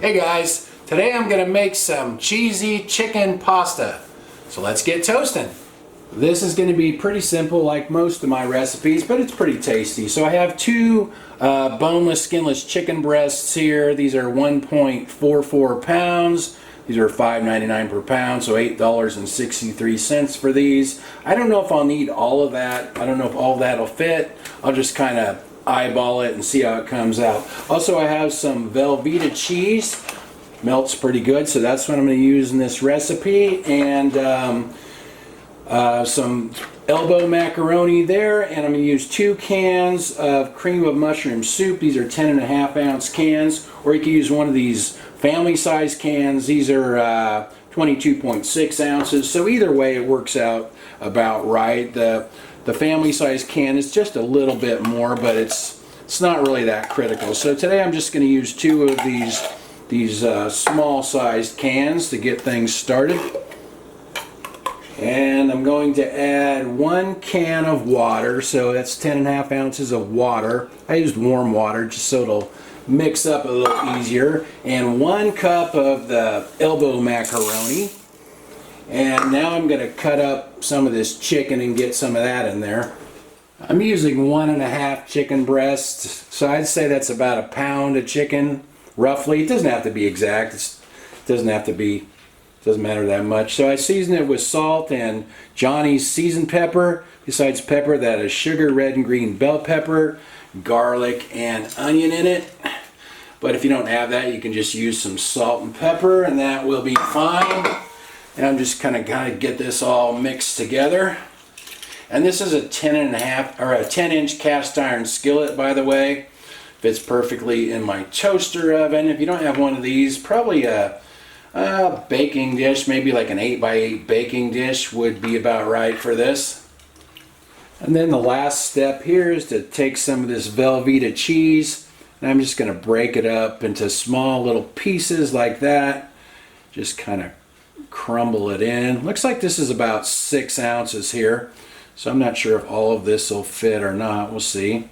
Hey guys, today I'm going to make some cheesy chicken pasta. So let's get toasting. This is going to be pretty simple like most of my recipes, but it's pretty tasty. So I have two boneless, skinless chicken breasts here. These are 1.44 pounds. These are $5.99 per pound, so $8.63 for these. I don't know if I'll need all of that. I don't know if all of that will fit. I'll just kind of eyeball it and see how it comes out. Also, I have some Velveeta cheese. Melts pretty good, so that's what I'm going to use in this recipe. And some elbow macaroni there, and I'm going to use 2 cans of cream of mushroom soup. These are 10.5 ounce cans, or you can use one of these family size cans. These are 22.6 ounces, so either way it works out about right. The family size can is just a little bit more, but it's not really that critical. So today I'm just going to use 2 of these small sized cans to get things started. And I'm going to add 1 can of water, so that's 10.5 ounces of water. I used warm water just so it'll mix up a little easier. And 1 cup of the elbow macaroni. And now I'm going to cut up some of this chicken and get some of that in there. I'm using 1.5 chicken breasts, so I'd say that's about a pound of chicken, roughly. It doesn't have to be exact. It doesn't matter that much. So I season it with salt and Johnny's seasoned pepper. Besides pepper, that is sugar, red and green bell pepper, garlic, and onion in it. But if you don't have that, you can just use some salt and pepper, and that will be fine. And I'm just kind of get this all mixed together. And this is a 10-inch cast iron skillet, by the way. Fits perfectly in my toaster oven. If you don't have one of these, probably a baking dish, maybe like an 8x8 baking dish would be about right for this. And then the last step here is to take some of this Velveeta cheese, and I'm just going to break it up into small little pieces like that. Just kind of crumble it in. Looks like this is about 6 ounces here, so I'm not sure if all of this will fit or not. We'll see.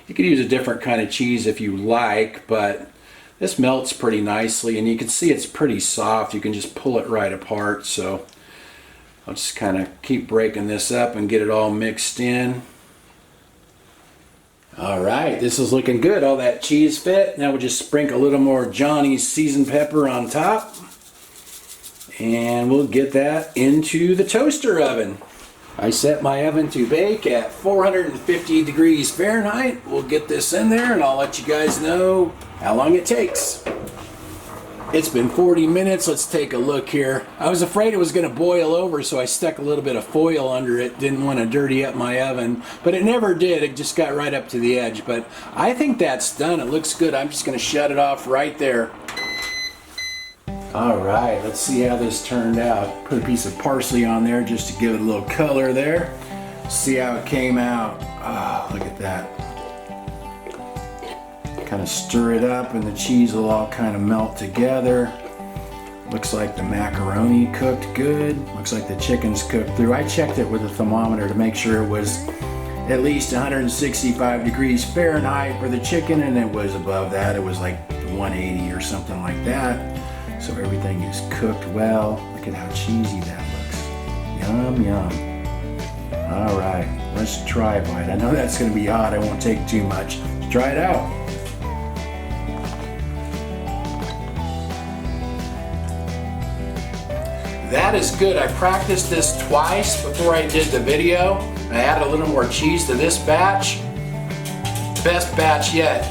You could use a different kind of cheese if you like, but this melts pretty nicely, and you can see it's pretty soft. You can just pull it right apart. So I'll just kind of keep breaking this up and get it all mixed in. Alright, this is looking good. All that cheese fit. Now we'll just sprinkle a little more Johnny's seasoned pepper on top, and we'll get that into the toaster oven. I set my oven to bake at 450 degrees Fahrenheit. We'll get this in there and I'll let you guys know how long it takes. It's been 40 minutes. Let's take a look here. I was afraid it was going to boil over, so I stuck a little bit of foil under it. Didn't want to dirty up my oven, but it never did. It just got right up to the edge. But I think that's done. It looks good. I'm just going to shut it off right there. Alright, let's see how this turned out. Put a piece of parsley on there just to give it a little color there. See how it came out. Ah, look at that. Kind of stir it up and the cheese will all kind of melt together. Looks like the macaroni cooked good. Looks like the chicken's cooked through. I checked it with a thermometer to make sure it was at least 165 degrees Fahrenheit for the chicken, and it was above that. It was like 180 or something like that. So everything is cooked well. Look at how cheesy that looks. Yum, yum. All right, let's try a bite. I know that's going to be hot. I won't take too much. Let's try it out. That is good. I practiced this twice before I did the video. I added a little more cheese to this batch. Best batch yet.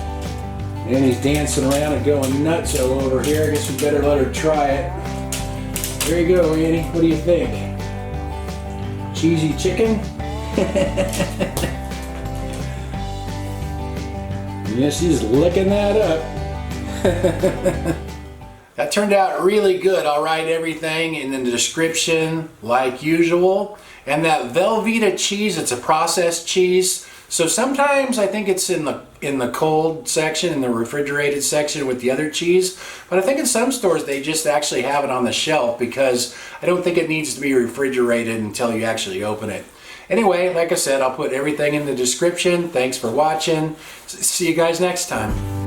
And he's dancing around and going nuts over here. I guess we better let her try it. There you go, Annie. What do you think? Cheesy chicken? Yeah, she's licking that up. That turned out really good. I'll write everything in the description like usual. And that Velveeta cheese, it's a processed cheese. So sometimes I think it's in the cold section, in the refrigerated section with the other cheese. But I think in some stores they just actually have it on the shelf because I don't think it needs to be refrigerated until you actually open it. Anyway, like I said, I'll put everything in the description. Thanks for watching. See you guys next time.